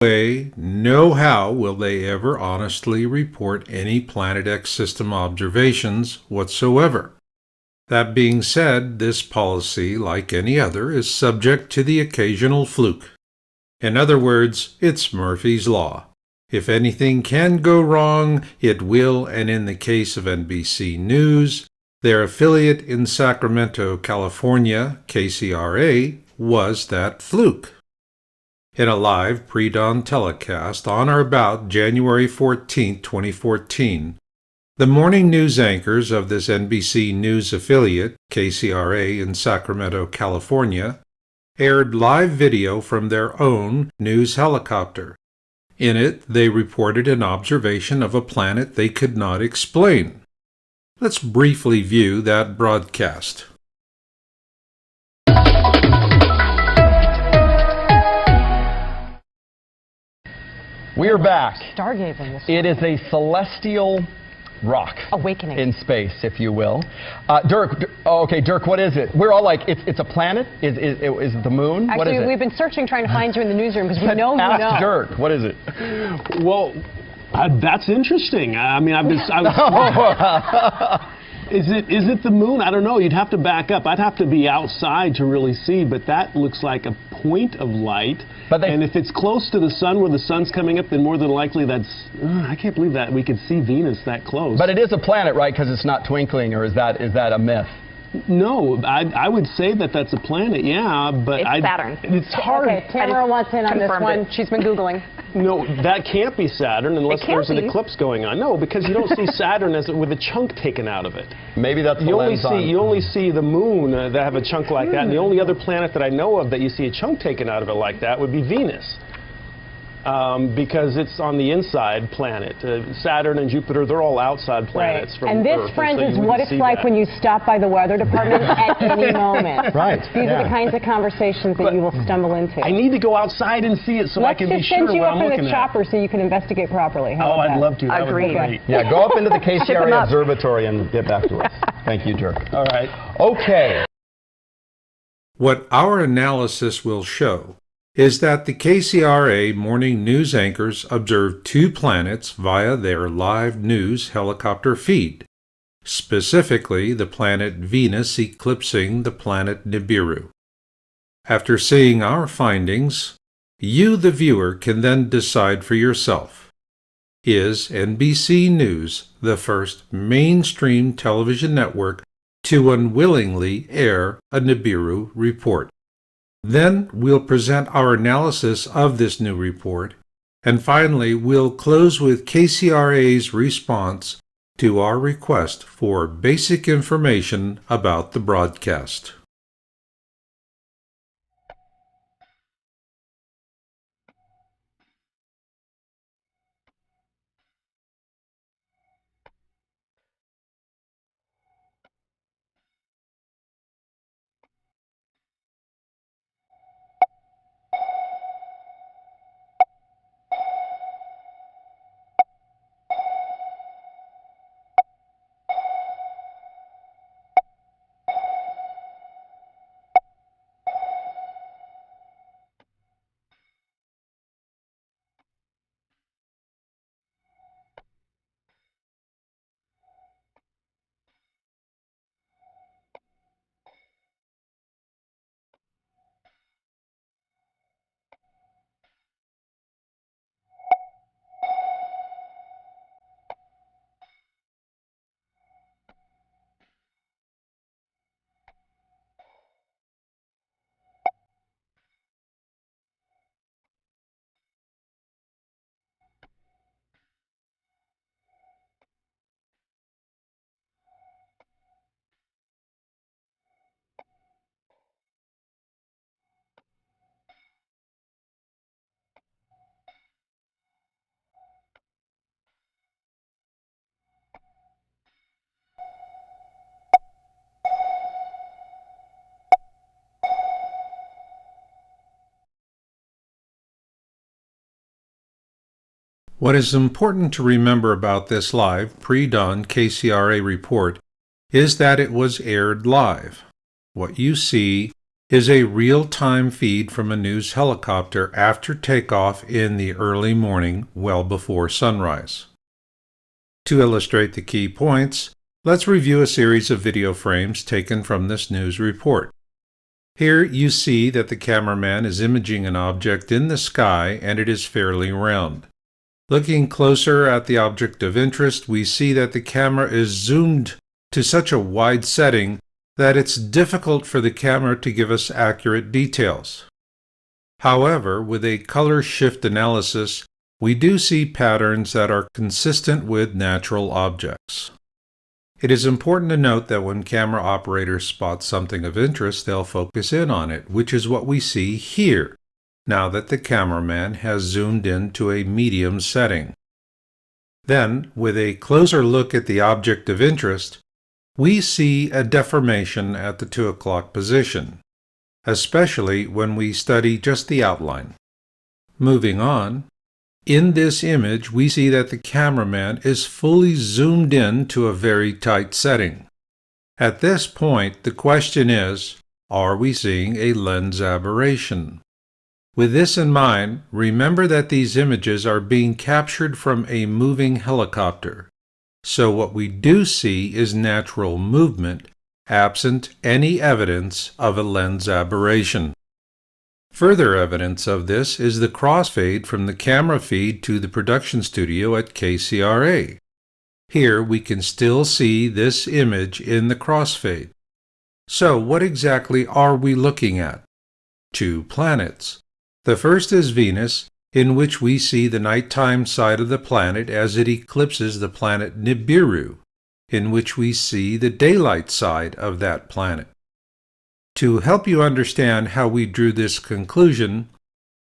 way, no how will they ever honestly report any Planet X system observations whatsoever. That being said, this policy, like any other, is subject to the occasional fluke. In other words, it's Murphy's Law. If anything can go wrong, it will, and in the case of NBC News, their affiliate in Sacramento, California, KCRA, was that fluke. In a live pre-dawn telecast on or about January 14, 2014, the morning news anchors of this NBC News affiliate, KCRA in Sacramento, California, aired live video from their own news helicopter. In it, they reported an observation of a planet they could not explain. Let's briefly view that broadcast. We are back. Stargazing. It is a celestial rock. Awakening. In space, if you will. Dirk, Dirk, what is it? We're all like, it's a planet? Is it the moon? Actually, what is it? We've been searching, trying to find you in the newsroom because we know you know. Ask Dirk, what is it? Well, that's interesting. I mean, Is it the moon? I don't know. You'd have to back up. I'd have to be outside to really see, but that looks like a point of light. And if it's close to the sun, where the sun's coming up, then more than likely that's... I can't believe that we could see Venus that close. But it is a planet, right? Because it's not twinkling, or is that a myth? No, I would say that that's a planet, yeah, but it's Saturn. It's hard. Okay, Tamara wants in on this one. She's been Googling. No, that can't be Saturn unless there's an eclipse going on. No, because you don't see Saturn with a chunk taken out of it. Maybe that's the lens on. You only see the moon that have a chunk like that, and the only other planet that I know of that you see a chunk taken out of it like that would be Venus. Because it's on the inside planet. Saturn and Jupiter, they're all outside planets from And this, Earth, friends, so is what it's like when you stop by the weather department at any moment. Right. These are the kinds of conversations that you will stumble into. I need to go outside and see it so I can be sure what I'm looking at. Let's just send you up in the chopper so you can investigate properly. How about I'd that? love to. That would be great. Yeah, go up into the KCRA observatory and get back to us. Thank you, Dirk. All right. Okay. What our analysis will show is that the KCRA morning news anchors observed two planets via their live news helicopter feed, specifically the planet Venus eclipsing the planet Nibiru. After seeing our findings, you, the viewer, can then decide for yourself. Is NBC News the first mainstream television network to unwillingly air a Nibiru report? Then we'll present our analysis of this new report, and finally we'll close with KCRA's response to our request for basic information about the broadcast. What is important to remember about this live, pre-dawn KCRA report is that it was aired live. What you see is a real-time feed from a news helicopter after takeoff in the early morning, well before sunrise. To illustrate the key points, let's review a series of video frames taken from this news report. Here you see that the cameraman is imaging an object in the sky and it is fairly round. Looking closer at the object of interest, we see that the camera is zoomed to such a wide setting that it's difficult for the camera to give us accurate details. However, with a color shift analysis, we do see patterns that are consistent with natural objects. It is important to note that when camera operators spot something of interest, they'll focus in on it, which is what we see here, now that the cameraman has zoomed in to a medium setting. Then, with a closer look at the object of interest, we see a deformation at the 2 o'clock position, especially when we study just the outline. Moving on, in this image we see that the cameraman is fully zoomed in to a very tight setting. At this point, the question is, are we seeing a lens aberration? With this in mind, remember that these images are being captured from a moving helicopter. So what we do see is natural movement, absent any evidence of a lens aberration. Further evidence of this is the crossfade from the camera feed to the production studio at KCRA. Here we can still see this image in the crossfade. So what exactly are we looking at? 2 planets. The first is Venus, in which we see the nighttime side of the planet as it eclipses the planet Nibiru, in which we see the daylight side of that planet. To help you understand how we drew this conclusion,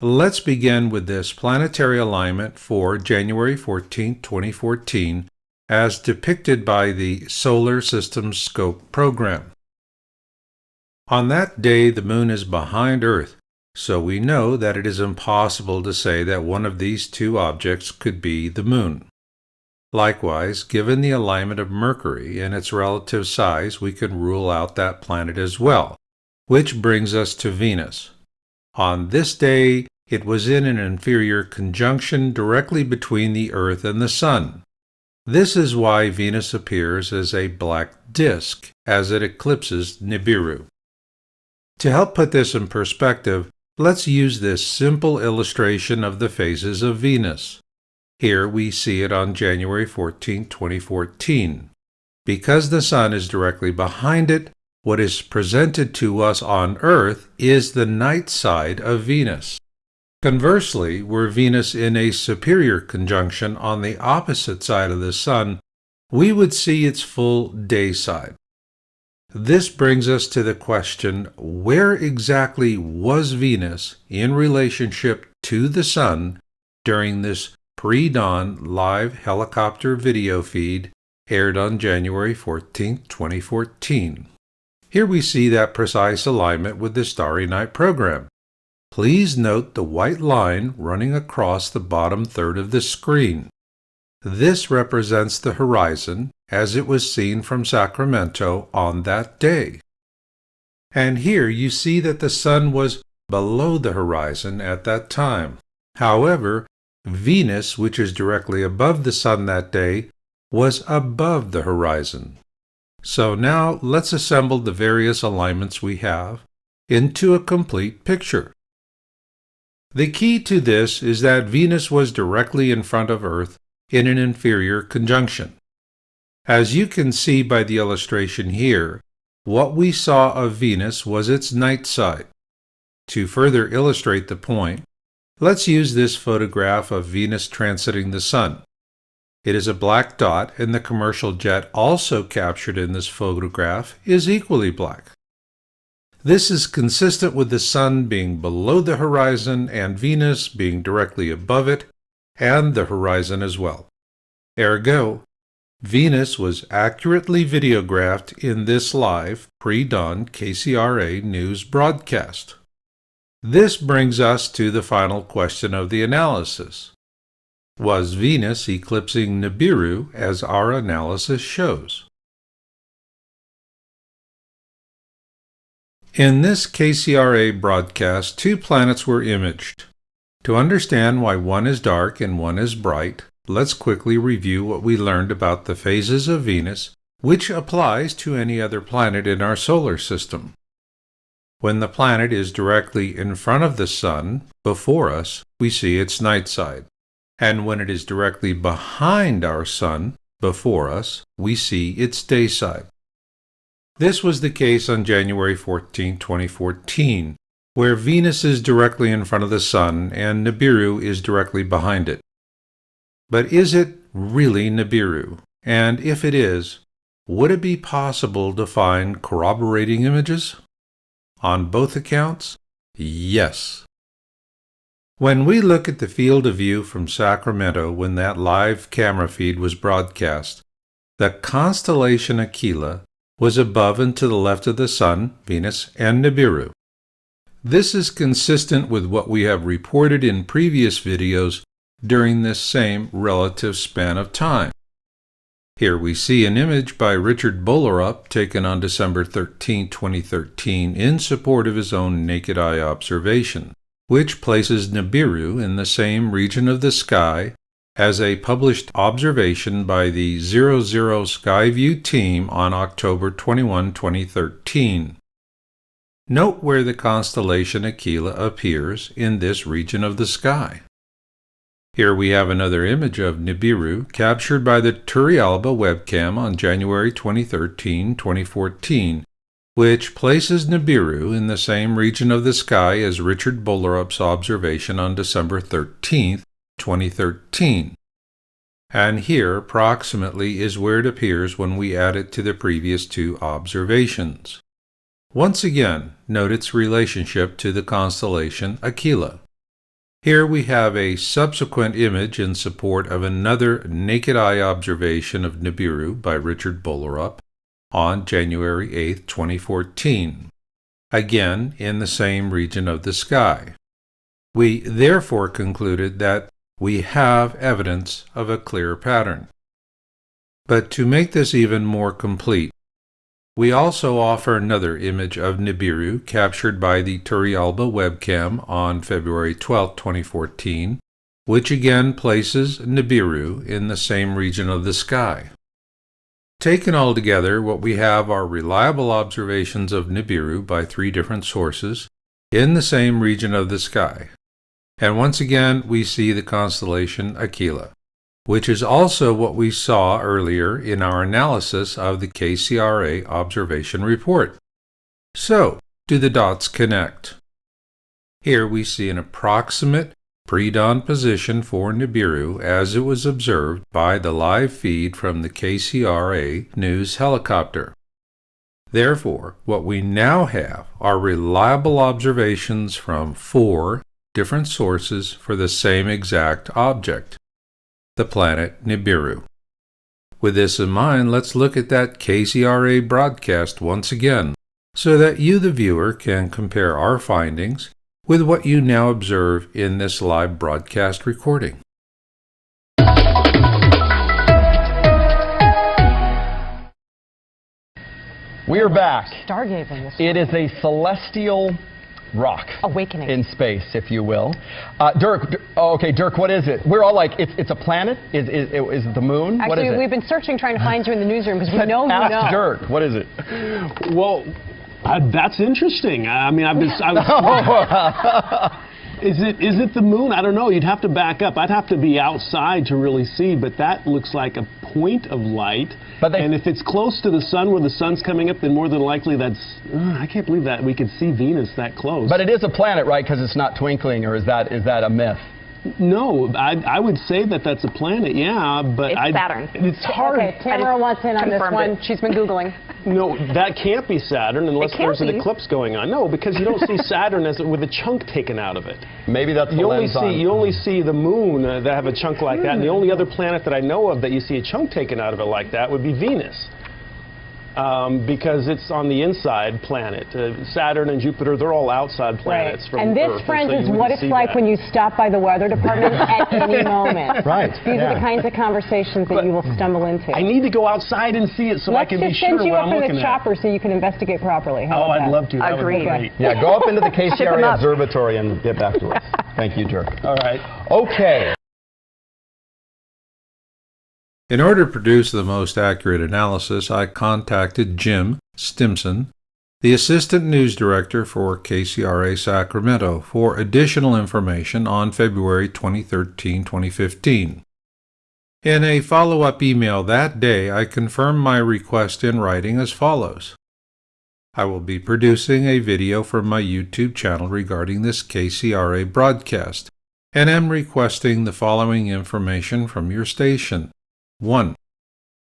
let's begin with this planetary alignment for January 14, 2014, as depicted by the Solar System Scope program. On that day, the Moon is behind Earth, so we know that it is impossible to say that one of these 2 objects could be the Moon. Likewise, given the alignment of Mercury and its relative size, we can rule out that planet as well, which brings us to Venus. On this day, it was in an inferior conjunction directly between the Earth and the Sun. This is why Venus appears as a black disk as it eclipses Nibiru. To help put this in perspective, let's use this simple illustration of the phases of Venus. Here we see it on January 14, 2014. Because the Sun is directly behind it, what is presented to us on Earth is the night side of Venus. Conversely, were Venus in a superior conjunction on the opposite side of the Sun, we would see its full day side. This brings us to the question, where exactly was Venus in relationship to the Sun during this pre-dawn live helicopter video feed aired on January 14, 2014? Here we see that precise alignment with the Starry Night program. Please note the white line running across the bottom third of the screen. This represents the horizon as it was seen from Sacramento on that day. And here you see that the Sun was below the horizon at that time. However, Venus, which is directly above the Sun that day, was above the horizon. So now let's assemble the various alignments we have into a complete picture. The key to this is that Venus was directly in front of Earth in an inferior conjunction. As you can see by the illustration here, what we saw of Venus was its night side. To further illustrate the point, let's use this photograph of Venus transiting the Sun. It is a black dot, and the commercial jet also captured in this photograph is equally black. This is consistent with the Sun being below the horizon and Venus being directly above it, and the horizon as well. Ergo, Venus was accurately videographed in this live pre-dawn KCRA news broadcast. This brings us to the final question of the analysis. Was Venus eclipsing Nibiru as our analysis shows? In this KCRA broadcast, 2 planets were imaged. To understand why one is dark and one is bright, let's quickly review what we learned about the phases of Venus, which applies to any other planet in our solar system. When the planet is directly in front of the Sun, before us, we see its night side. And when it is directly behind our Sun, before us, we see its day side. This was the case on January 14, 2014, where Venus is directly in front of the Sun and Nibiru is directly behind it. But is it really Nibiru? And if it is, would it be possible to find corroborating images? On both accounts, yes. When we look at the field of view from Sacramento when that live camera feed was broadcast, the constellation Aquila was above and to the left of the Sun, Venus, and Nibiru. This is consistent with what we have reported in previous videos during this same relative span of time. Here we see an image by Richard Bolerup taken on December 13, 2013 in support of his own naked eye observation, which places Nibiru in the same region of the sky as a published observation by the 00 Skyview team on October 21, 2013. Note where the constellation Aquila appears in this region of the sky. Here we have another image of Nibiru captured by the Turrialba webcam on January 2013, 2014, which places Nibiru in the same region of the sky as Richard Bolerup's observation on December 13, 2013. And here, approximately, is where it appears when we add it to the previous 2 observations. Once again, note its relationship to the constellation Aquila. Here we have a subsequent image in support of another naked eye observation of Nibiru by Richard Bolerup on January 8, 2014, again in the same region of the sky. We therefore concluded that we have evidence of a clear pattern. But to make this even more complete, we also offer another image of Nibiru captured by the Turrialba webcam on February 12, 2014, which again places Nibiru in the same region of the sky. Taken all together, what we have are reliable observations of Nibiru by 3 different sources in the same region of the sky. And once again, we see the constellation Aquila, which is also what we saw earlier in our analysis of the KCRA observation report. So, do the dots connect? Here we see an approximate pre-dawn position for Nibiru as it was observed by the live feed from the KCRA news helicopter. Therefore, what we now have are reliable observations from 4 different sources for the same exact object, the planet Nibiru. With this in mind, let's look at that KCRA broadcast once again, so that you, the viewer, can compare our findings with what you now observe in this live broadcast recording. We are back. Stargazing. It is a celestial rock. Awakening. In space, if you will. Dirk, what is it? We're all like, it's a planet? Is it the moon? Actually, what is it? We've been searching, trying to find you in the newsroom because we know you know. Ask Dirk, what is it? Well, that's interesting. I mean, Is it the moon? I don't know. You'd have to back up. I'd have to be outside to really see, but that looks like a point of light. And if it's close to the sun, where the sun's coming up, then more than likely that's... I can't believe that we could see Venus that close. But it is a planet, right? Because it's not twinkling, or is that a myth? No, I would say that that's a planet, yeah, but it's Saturn. It's hard. Okay, Tamara wants in on this one. She's been Googling. No, that can't be Saturn unless there's an eclipse going on. No, because you don't see Saturn with a chunk taken out of it. Maybe that's the lens on. You only see the moon that have a chunk like that, and the only other planet that I know of that you see a chunk taken out of it like that would be Venus. because it's on the inside planet. Saturn and Jupiter, they're all outside planets from and this, Earth. friends, so is you what wouldn't it's see like that. when you stop by the weather department at any moment. Right. These are the kinds of conversations that you will stumble into. I need to go outside and see it so I Let's can be just sure send you what up I'm in looking the at. chopper so you can investigate properly. How Oh, about I'd that? love to. That would be Agreed. great. Yeah, go up into the Ship 'em KCRA up. Observatory and get back to us. Thank you, Dirk. All right. Okay. In order to produce the most accurate analysis, I contacted Jim Stimson, the Assistant News Director for KCRA Sacramento, for additional information on February 2013-2015. In a follow-up email that day, I confirmed my request in writing as follows. I will be producing a video for my YouTube channel regarding this KCRA broadcast, and am requesting the following information from your station. 1.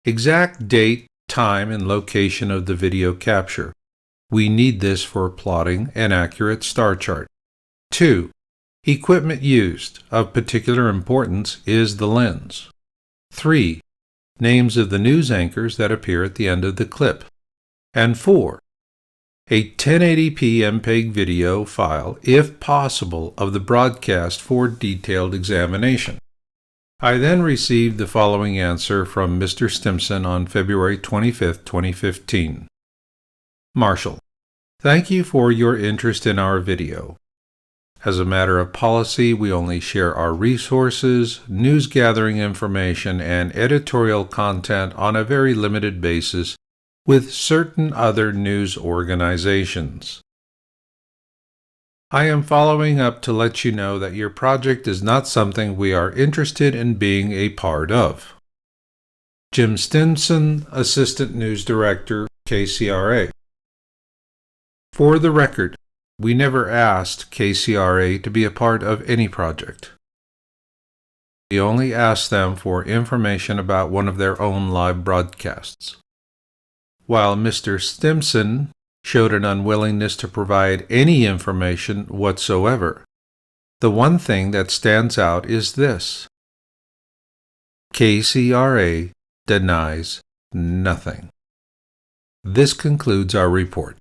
Exact date, time, and location of the video capture. We need this for plotting an accurate star chart. 2. Equipment used. Of particular importance is the lens. 3. Names of the news anchors that appear at the end of the clip. And 4. A 1080p MPEG video file, if possible, of the broadcast for detailed examination. I then received the following answer from Mr. Stimson on February 25, 2015. Marshall, thank you for your interest in our video. As a matter of policy, we only share our resources, news gathering information, and editorial content on a very limited basis with certain other news organizations. I am following up to let you know that your project is not something we are interested in being a part of. Jim Stimson, Assistant News Director, KCRA. For the record, we never asked KCRA to be a part of any project. We only asked them for information about one of their own live broadcasts. While Mr. Stimson showed an unwillingness to provide any information whatsoever, the one thing that stands out is this. KCRA denies nothing. This concludes our report.